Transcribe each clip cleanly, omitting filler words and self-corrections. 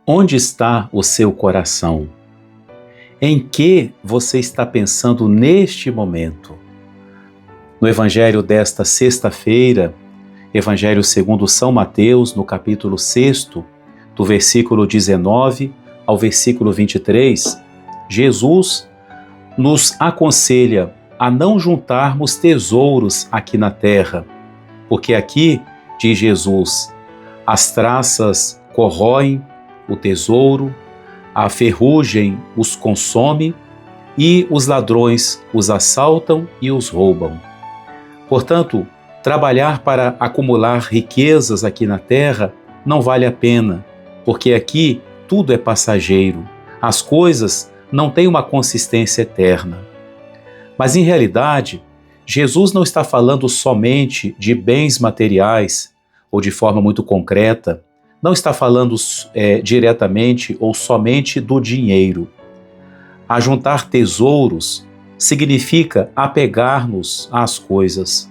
Onde está o seu coração? Em que você está pensando neste momento? No Evangelho desta sexta-feira, Evangelho segundo São Mateus, no capítulo 6, do versículo 19 ao versículo 23, Jesus nos aconselha a não juntarmos tesouros aqui na terra, porque aqui, diz Jesus, as traças corroem o tesouro, a ferrugem os consome e os ladrões os assaltam e os roubam. Portanto, trabalhar para acumular riquezas aqui na terra não vale a pena, porque aqui tudo é passageiro, as coisas não têm uma consistência eterna. Mas em realidade, Jesus não está falando somente de bens materiais ou de forma muito concreta, não está falando diretamente ou somente do dinheiro. Ajuntar tesouros significa apegar-nos às coisas.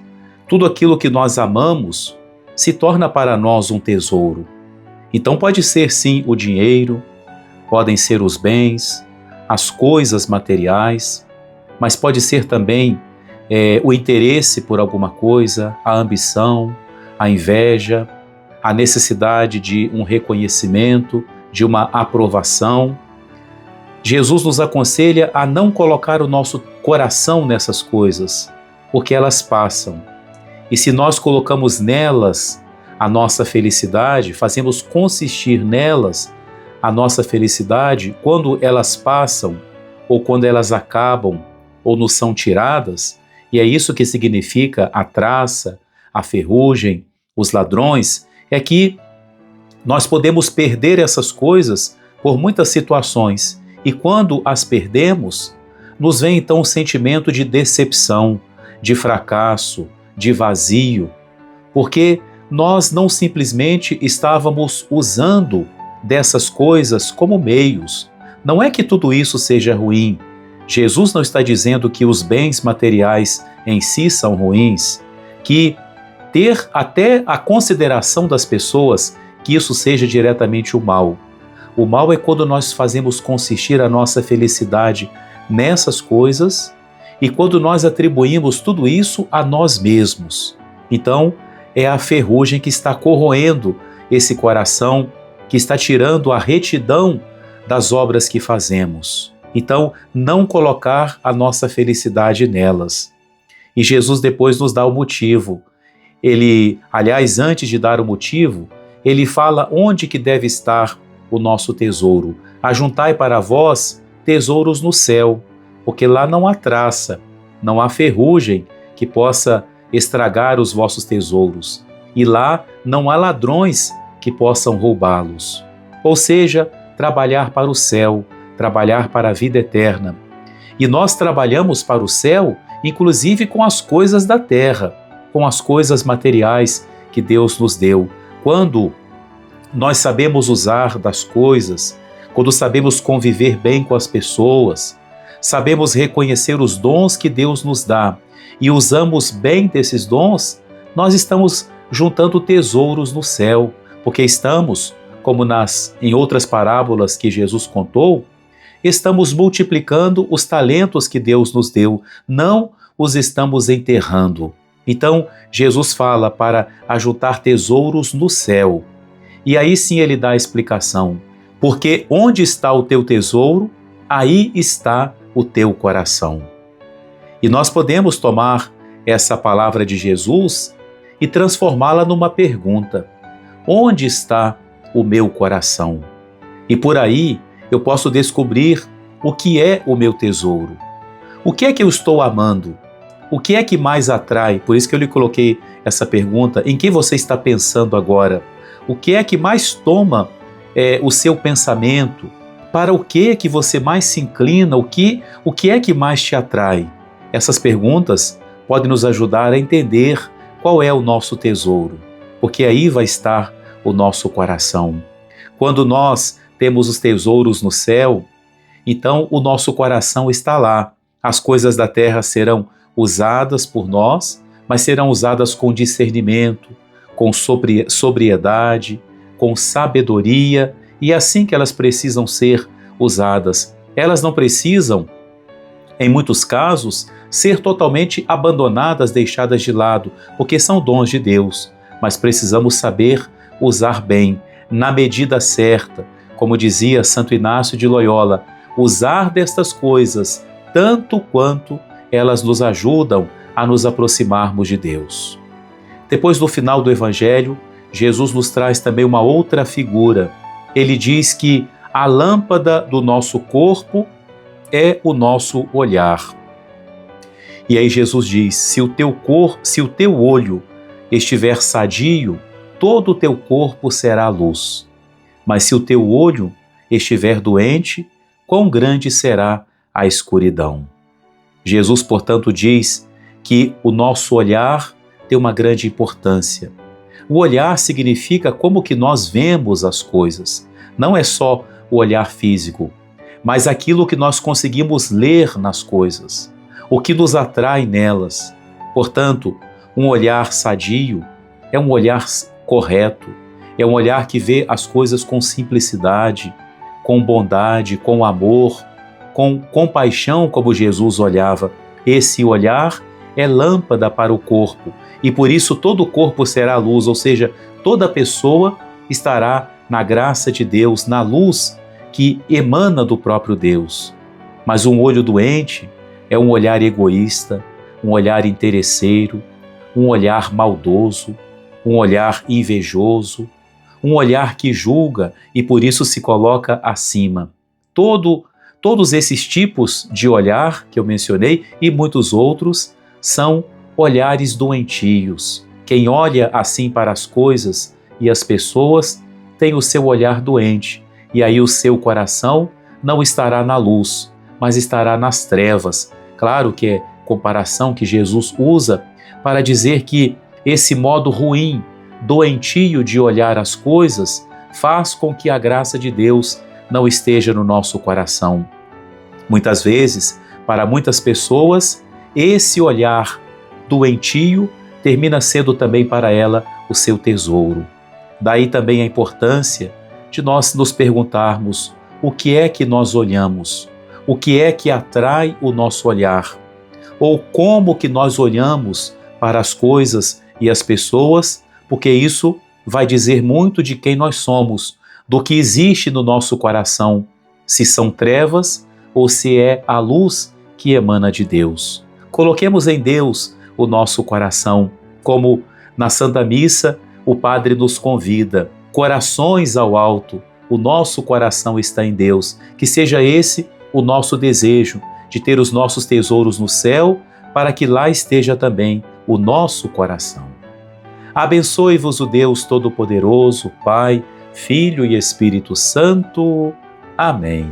Tudo aquilo que nós amamos se torna para nós um tesouro. Então pode ser sim o dinheiro, podem ser os bens, as coisas materiais, mas pode ser também o interesse por alguma coisa, a ambição, a inveja, a necessidade de um reconhecimento, de uma aprovação. Jesus nos aconselha a não colocar o nosso coração nessas coisas, porque elas passam. E se nós colocamos nelas a nossa felicidade, fazemos consistir nelas a nossa felicidade, quando elas passam, ou quando elas acabam, ou nos são tiradas, e é isso que significa a traça, a ferrugem, os ladrões, é que nós podemos perder essas coisas por muitas situações, e quando as perdemos, nos vem então um sentimento de decepção, de fracasso, de vazio, porque nós não simplesmente estávamos usando dessas coisas como meios. Não é que tudo isso seja ruim. Jesus não está dizendo que os bens materiais em si são ruins, que ter até a consideração das pessoas que isso seja diretamente o mal. O mal é quando nós fazemos consistir a nossa felicidade nessas coisas e quando nós atribuímos tudo isso a nós mesmos. Então, é a ferrugem que está corroendo esse coração, que está tirando a retidão das obras que fazemos. Então, não colocar a nossa felicidade nelas. E Jesus depois nos dá o motivo. Ele, aliás, antes de dar o motivo, ele fala onde que deve estar o nosso tesouro. Ajuntai para vós tesouros no céu, porque lá não há traça, não há ferrugem que possa estragar os vossos tesouros, e lá não há ladrões que possam roubá-los. Ou seja, trabalhar para o céu, trabalhar para a vida eterna. E nós trabalhamos para o céu, inclusive com as coisas da terra, com as coisas materiais que Deus nos deu. Quando nós sabemos usar das coisas, quando sabemos conviver bem com as pessoas, sabemos reconhecer os dons que Deus nos dá e usamos bem desses dons, nós estamos juntando tesouros no céu, porque estamos, como em outras parábolas que Jesus contou, estamos multiplicando os talentos que Deus nos deu, não os estamos enterrando. Então, Jesus fala para ajuntar tesouros no céu. E aí sim ele dá a explicação. Porque onde está o teu tesouro, aí está o teu coração. E nós podemos tomar essa palavra de Jesus e transformá-la numa pergunta. Onde está o meu coração? E por aí eu posso descobrir o que é o meu tesouro. O que é que eu estou amando? O que é que mais atrai? Por isso que eu lhe coloquei essa pergunta. Em que você está pensando agora? O que é que mais toma o seu pensamento? Para o que é que você mais se inclina? O que é que mais te atrai? Essas perguntas podem nos ajudar a entender qual é o nosso tesouro, porque aí vai estar o nosso coração. Quando nós temos os tesouros no céu, então o nosso coração está lá. As coisas da terra serão usadas por nós, mas serão usadas com discernimento, com sobriedade, com sabedoria E é assim que elas precisam ser usadas. Elas não precisam, em muitos casos, ser totalmente abandonadas, deixadas de lado, porque são dons de Deus. Mas precisamos saber usar bem, na medida certa. Como dizia Santo Inácio de Loyola, usar destas coisas tanto quanto elas nos ajudam a nos aproximarmos de Deus. Depois do final do Evangelho, Jesus nos traz também uma outra figura. Ele diz que a lâmpada do nosso corpo é o nosso olhar. E aí Jesus diz, se o teu olho estiver sadio, todo o teu corpo será luz. Mas se o teu olho estiver doente, quão grande será a escuridão. Jesus, portanto, diz que o nosso olhar tem uma grande importância. O olhar significa como que nós vemos as coisas. Não é só o olhar físico, mas aquilo que nós conseguimos ler nas coisas, o que nos atrai nelas. Portanto, um olhar sadio é um olhar correto, é um olhar que vê as coisas com simplicidade, com bondade, com amor, com compaixão, como Jesus olhava. Esse olhar é lâmpada para o corpo e por isso todo o corpo será luz, ou seja, toda pessoa estará na graça de Deus, na luz que emana do próprio Deus. Mas um olho doente é um olhar egoísta, um olhar interesseiro, um olhar maldoso, um olhar invejoso, um olhar que julga e por isso se coloca acima. Todos esses tipos de olhar que eu mencionei e muitos outros são olhares doentios. Quem olha assim para as coisas e as pessoas tem o seu olhar doente e aí o seu coração não estará na luz, mas estará nas trevas. Claro que é comparação que Jesus usa para dizer que esse modo ruim, doentio de olhar as coisas faz com que a graça de Deus não esteja no nosso coração. Muitas vezes, para muitas pessoas, esse olhar doentio termina sendo também para ela o seu tesouro. Daí também a importância de nós nos perguntarmos o que é que nós olhamos, o que é que atrai o nosso olhar, ou como que nós olhamos para as coisas e as pessoas, porque isso vai dizer muito de quem nós somos, do que existe no nosso coração, se são trevas ou se é a luz que emana de Deus. Coloquemos em Deus o nosso coração, como na Santa Missa o Padre nos convida, corações ao alto, o nosso coração está em Deus, que seja esse o nosso desejo, de ter os nossos tesouros no céu, para que lá esteja também o nosso coração. Abençoe-vos o Deus Todo-Poderoso, Pai, Filho e Espírito Santo. Amém.